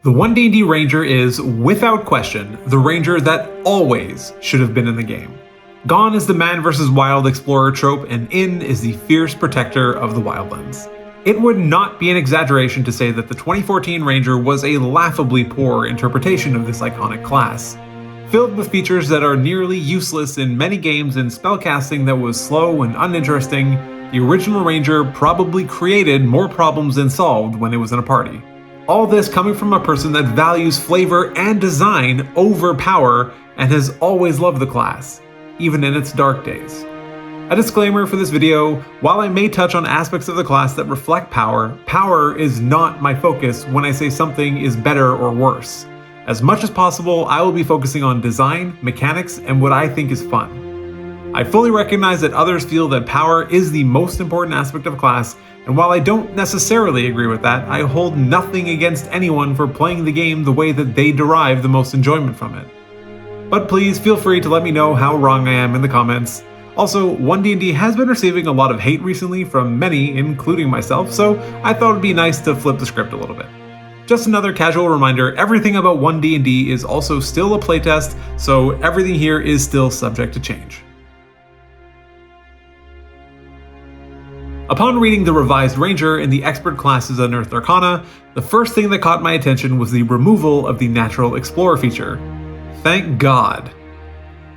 The One D&D Ranger is, without question, the ranger that always should have been in the game. Gone is the man versus wild explorer trope, and in is the fierce protector of the wildlands. It would not be an exaggeration to say that the 2014 Ranger was a laughably poor interpretation of this iconic class. Filled with features that are nearly useless in many games and spellcasting that was slow and uninteresting, the original Ranger probably created more problems than solved when it was in a party. All this coming from a person that values flavor and design over power and has always loved the class, even in its dark days. A disclaimer for this video: while I may touch on aspects of the class that reflect power, power is not my focus when I say something is better or worse. As much as possible, I will be focusing on design, mechanics, and what I think is fun. I fully recognize that others feel that power is the most important aspect of a class, and while I don't necessarily agree with that, I hold nothing against anyone for playing the game the way that they derive the most enjoyment from it. But please feel free to let me know how wrong I am in the comments. Also, One D&D has been receiving a lot of hate recently from many, including myself, so I thought it'd be nice to flip the script a little bit. Just another casual reminder, everything about One D&D is also still a playtest, so everything here is still subject to change. Upon reading the revised Ranger in the Expert Classes Unearthed Arcana, the first thing that caught my attention was the removal of the Natural Explorer feature. Thank God.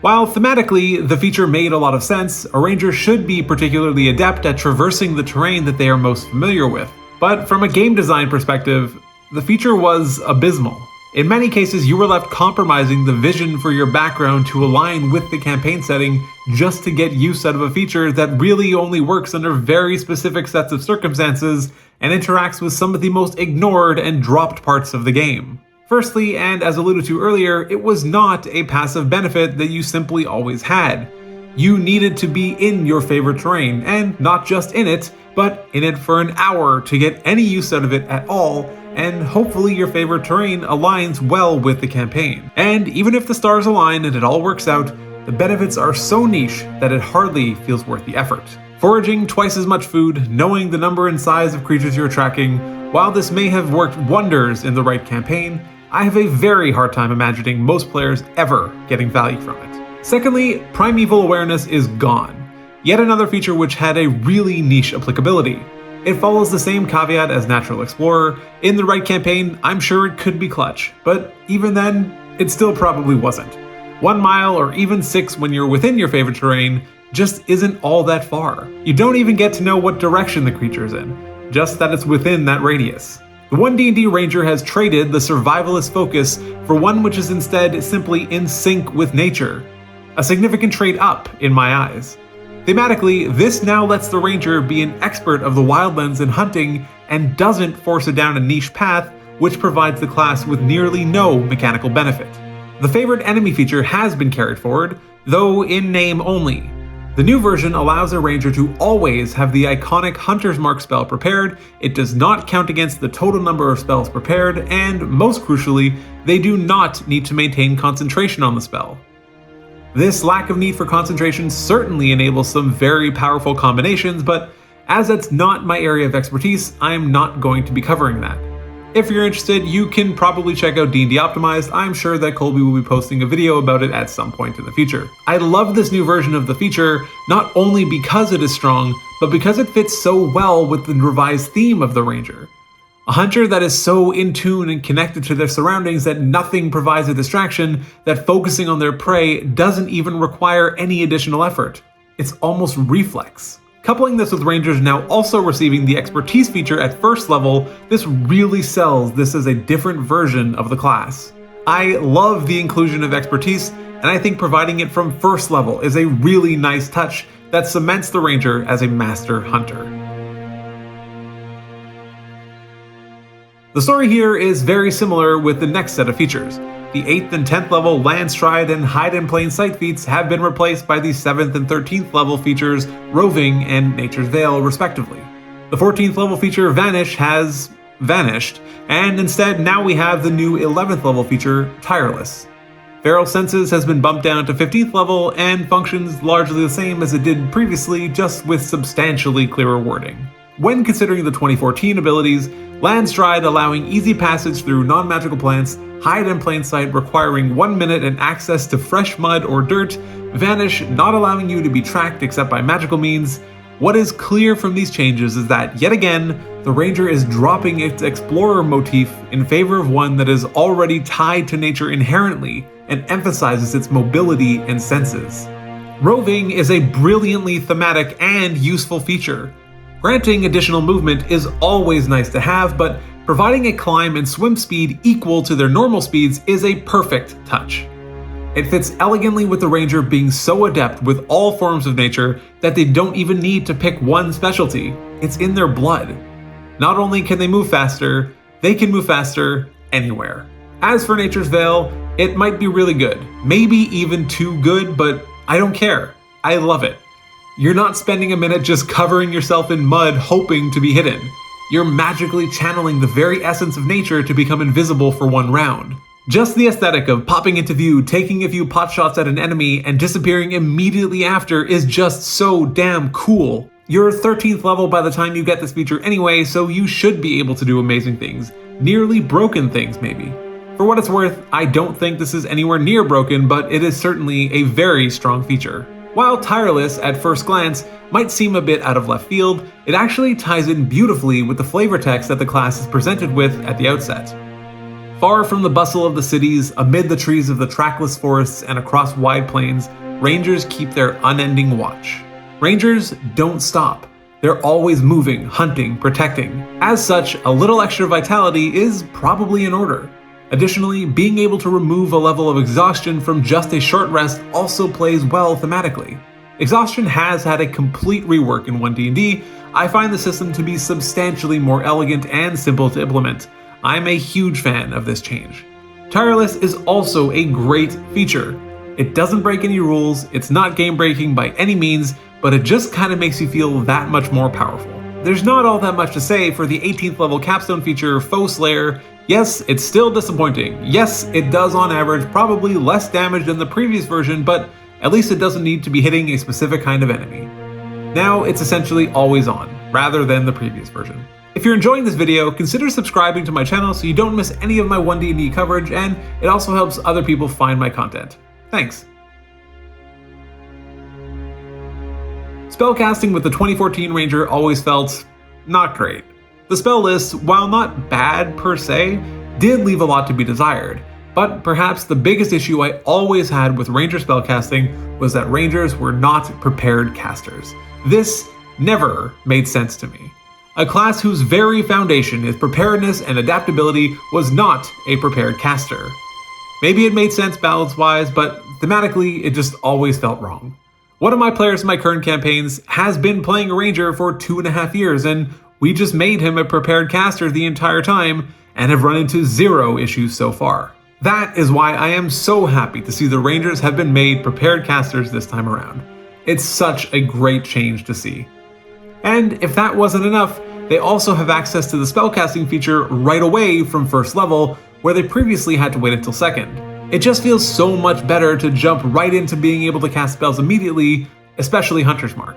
While thematically the feature made a lot of sense, a ranger should be particularly adept at traversing the terrain that they are most familiar with. But from a game design perspective, the feature was abysmal. In many cases, you were left compromising the vision for your background to align with the campaign setting just to get use out of a feature that really only works under very specific sets of circumstances and interacts with some of the most ignored and dropped parts of the game. Firstly, and as alluded to earlier, it was not a passive benefit that you simply always had. You needed to be in your favorite terrain, and not just in it, but in it for an hour to get any use out of it at all, and hopefully your favorite terrain aligns well with the campaign. And even if the stars align and it all works out, the benefits are so niche that it hardly feels worth the effort. Foraging twice as much food, knowing the number and size of creatures you're tracking, while this may have worked wonders in the right campaign, I have a very hard time imagining most players ever getting value from it. Secondly, primeval awareness is gone. Yet another feature which had a really niche applicability. It follows the same caveat as Natural Explorer. In the right campaign, I'm sure it could be clutch, but even then, it still probably wasn't. 1 mile or even 6 when you're within your favorite terrain just isn't all that far. You don't even get to know what direction the creature is in, just that it's within that radius. The One D&D Ranger has traded the survivalist focus for one which is instead simply in sync with nature. A significant trade up in my eyes. Thematically, this now lets the Ranger be an expert of the wildlands and hunting and doesn't force it down a niche path which provides the class with nearly no mechanical benefit. The favorite enemy feature has been carried forward, though in name only. The new version allows a ranger to always have the iconic Hunter's Mark spell prepared, it does not count against the total number of spells prepared, and most crucially, they do not need to maintain concentration on the spell. This lack of need for concentration certainly enables some very powerful combinations, but as that's not my area of expertise, I'm not going to be covering that. If you're interested, you can probably check out D&D Optimized. I'm sure that Colby will be posting a video about it at some point in the future. I love this new version of the feature, not only because it is strong, but because it fits so well with the revised theme of the Ranger. A hunter that is so in tune and connected to their surroundings that nothing provides a distraction, that focusing on their prey doesn't even require any additional effort. It's almost reflex. Coupling this with Rangers now also receiving the expertise feature at first level, this really sells this as a different version of the class. I love the inclusion of expertise, and I think providing it from first level is a really nice touch that cements the Ranger as a master hunter. The story here is very similar with the next set of features. The 8th and 10th level Landstride and Hide in Plain Sight feats have been replaced by the 7th and 13th level features Roving and Nature's Veil respectively. The 14th level feature Vanish has vanished, and instead now we have the new 11th level feature Tireless. Feral Senses has been bumped down to 15th level and functions largely the same as it did previously, just with substantially clearer wording. When considering the 2014 abilities, Landstride allowing easy passage through non-magical plants, hide in plain sight requiring 1 minute and access to fresh mud or dirt, vanish not allowing you to be tracked except by magical means. What is clear from these changes is that, yet again, the Ranger is dropping its explorer motif in favor of one that is already tied to nature inherently and emphasizes its mobility and senses. Roving is a brilliantly thematic and useful feature. Granting additional movement is always nice to have, but providing a climb and swim speed equal to their normal speeds is a perfect touch. It fits elegantly with the Ranger being so adept with all forms of nature that they don't even need to pick one specialty. It's in their blood. Not only can they move faster, they can move faster anywhere. As for Nature's Veil, it might be really good, maybe even too good, but I don't care. I love it. You're not spending a minute just covering yourself in mud hoping to be hidden. You're magically channeling the very essence of nature to become invisible for one round. Just the aesthetic of popping into view, taking a few pot shots at an enemy, and disappearing immediately after is just so damn cool. You're 13th level by the time you get this feature anyway, so you should be able to do amazing things. Nearly broken things, maybe. For what it's worth, I don't think this is anywhere near broken, but it is certainly a very strong feature. While tireless at first glance might seem a bit out of left field, it actually ties in beautifully with the flavor text that the class is presented with at the outset. Far from the bustle of the cities, amid the trees of the trackless forests and across wide plains, Rangers keep their unending watch. Rangers don't stop. They're always moving, hunting, protecting. As such, a little extra vitality is probably in order. Additionally, being able to remove a level of exhaustion from just a short rest also plays well thematically. Exhaustion has had a complete rework in 1D&D. I find the system to be substantially more elegant and simple to implement. I'm a huge fan of this change. Tireless is also a great feature. It doesn't break any rules, it's not game breaking by any means, but it just kind of makes you feel that much more powerful. There's not all that much to say for the 18th level capstone feature, Foe Slayer. Yes, it's still disappointing. Yes, it does on average probably less damage than the previous version, but at least it doesn't need to be hitting a specific kind of enemy. Now it's essentially always on, rather than the previous version. If you're enjoying this video, consider subscribing to my channel so you don't miss any of my 1D&D coverage, and it also helps other people find my content. Thanks. Spellcasting with the 2014 Ranger always felt not great. The spell list, while not bad per se, did leave a lot to be desired, but perhaps the biggest issue I always had with Ranger spellcasting was that Rangers were not prepared casters. This never made sense to me. A class whose very foundation is preparedness and adaptability was not a prepared caster. Maybe it made sense balance-wise, but thematically it just always felt wrong. One of my players in my current campaigns has been playing a Ranger for 2.5 years, and we just made him a prepared caster the entire time and have run into 0 issues so far. That is why I am so happy to see the Rangers have been made prepared casters this time around. It's such a great change to see. And if that wasn't enough, they also have access to the spellcasting feature right away from first level, where they previously had to wait until second. It just feels so much better to jump right into being able to cast spells immediately, especially Hunter's Mark.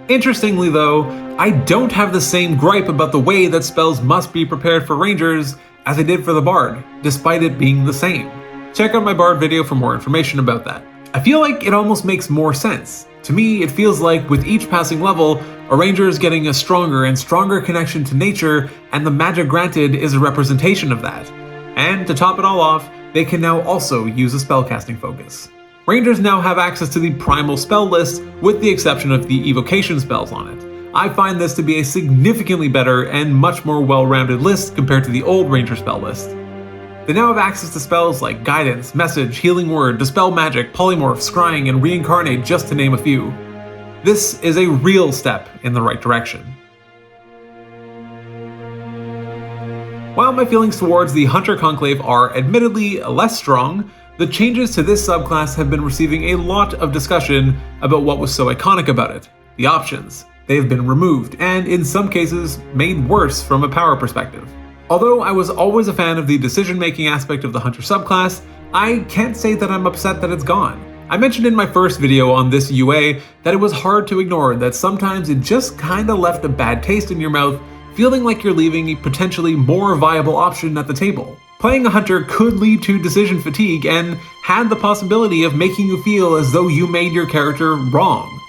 Interestingly though, I don't have the same gripe about the way that spells must be prepared for Rangers as I did for the Bard, despite it being the same. Check out my Bard video for more information about that. I feel like it almost makes more sense. To me, it feels like with each passing level, a Ranger is getting a stronger and stronger connection to nature, and the magic granted is a representation of that. And to top it all off, they can now also use a spellcasting focus. Rangers now have access to the primal spell list, with the exception of the evocation spells on it. I find this to be a significantly better and much more well-rounded list compared to the old Ranger spell list. They now have access to spells like Guidance, Message, Healing Word, Dispel Magic, Polymorph, Scrying, and Reincarnate, just to name a few. This is a real step in the right direction. While my feelings towards the Hunter Conclave are admittedly less strong, the changes to this subclass have been receiving a lot of discussion about what was so iconic about it, the options. They've been removed, and in some cases, made worse from a power perspective. Although I was always a fan of the decision-making aspect of the Hunter subclass, I can't say that I'm upset that it's gone. I mentioned in my first video on this UA that it was hard to ignore that sometimes it just kinda left a bad taste in your mouth feeling like you're leaving a potentially more viable option at the table. Playing a hunter could lead to decision fatigue and had the possibility of making you feel as though you made your character wrong.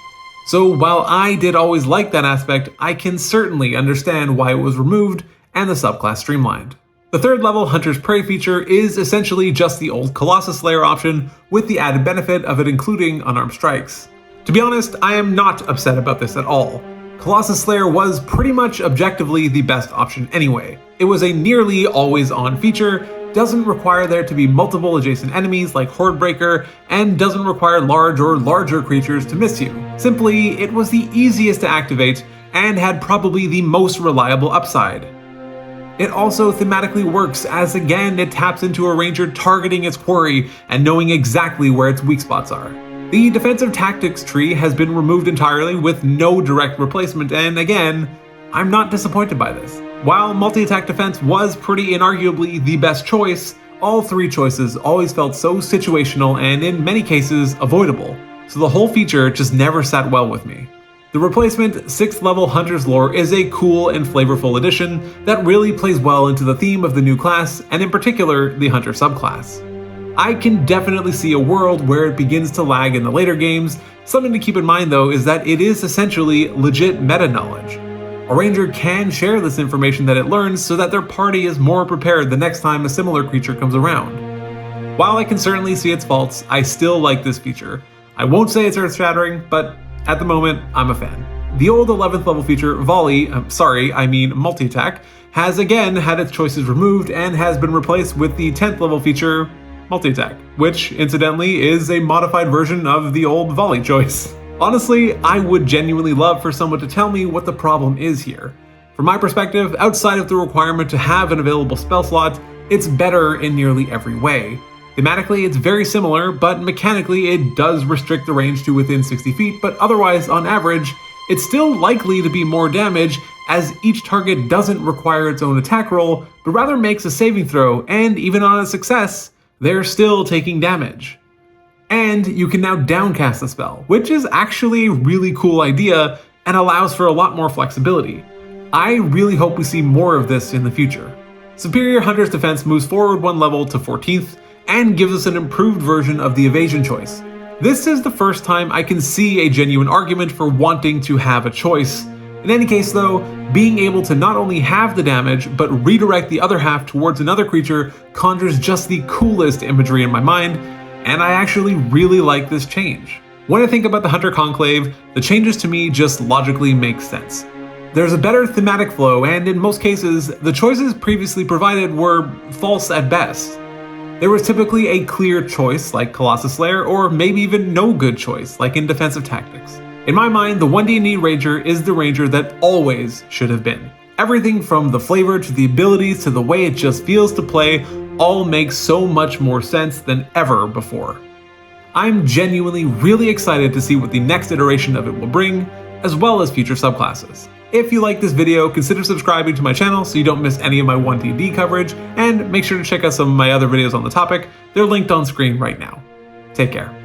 So while I did always like that aspect, I can certainly understand why it was removed and the subclass streamlined. The third level Hunter's Prey feature is essentially just the old Colossus Slayer option with the added benefit of it including unarmed strikes. To be honest, I am not upset about this at all. Colossus Slayer was pretty much objectively the best option anyway. It was a nearly always on feature, doesn't require there to be multiple adjacent enemies like Hordebreaker, and doesn't require large or larger creatures to miss you. Simply, it was the easiest to activate and had probably the most reliable upside. It also thematically works as again it taps into a ranger targeting its quarry and knowing exactly where its weak spots are. The defensive tactics tree has been removed entirely with no direct replacement, and again, I'm not disappointed by this. While multi-attack defense was pretty inarguably the best choice, all three choices always felt so situational and in many cases avoidable, so the whole feature just never sat well with me. The replacement 6th level Hunter's Lore is a cool and flavorful addition that really plays well into the theme of the new class, and in particular, the Hunter subclass. I can definitely see a world where it begins to lag in the later games. Something to keep in mind though is that it is essentially legit meta knowledge. A ranger can share this information that it learns so that their party is more prepared the next time a similar creature comes around. While I can certainly see its faults, I still like this feature. I won't say it's earth-shattering, but at the moment, I'm a fan. The old 11th level feature, Multi-Attack, has again had its choices removed and has been replaced with the 10th level feature, Multi-Attack, which incidentally is a modified version of the old volley choice. Honestly, I would genuinely love for someone to tell me what the problem is here. From my perspective, outside of the requirement to have an available spell slot, it's better in nearly every way. Thematically, it's very similar, but mechanically it does restrict the range to within 60 feet, but otherwise, on average, it's still likely to be more damage as each target doesn't require its own attack roll, but rather makes a saving throw, and even on a success, they're still taking damage. And you can now downcast the spell, which is actually a really cool idea and allows for a lot more flexibility. I really hope we see more of this in the future. Superior Hunter's Defense moves forward one level to 14th and gives us an improved version of the evasion choice. This is the first time I can see a genuine argument for wanting to have a choice. In any case though, being able to not only have the damage, but redirect the other half towards another creature conjures just the coolest imagery in my mind, and I actually really like this change. When I think about the Hunter Conclave, the changes to me just logically make sense. There's a better thematic flow, and in most cases, the choices previously provided were false at best. There was typically a clear choice, like Colossus Slayer, or maybe even no good choice, like in defensive tactics. In my mind, the One D&D Ranger is the ranger that always should have been. Everything from the flavor to the abilities to the way it just feels to play all makes so much more sense than ever before. I'm genuinely really excited to see what the next iteration of it will bring, as well as future subclasses. If you like this video, consider subscribing to my channel so you don't miss any of my One D&D coverage, and make sure to check out some of my other videos on the topic. They're linked on screen right now. Take care.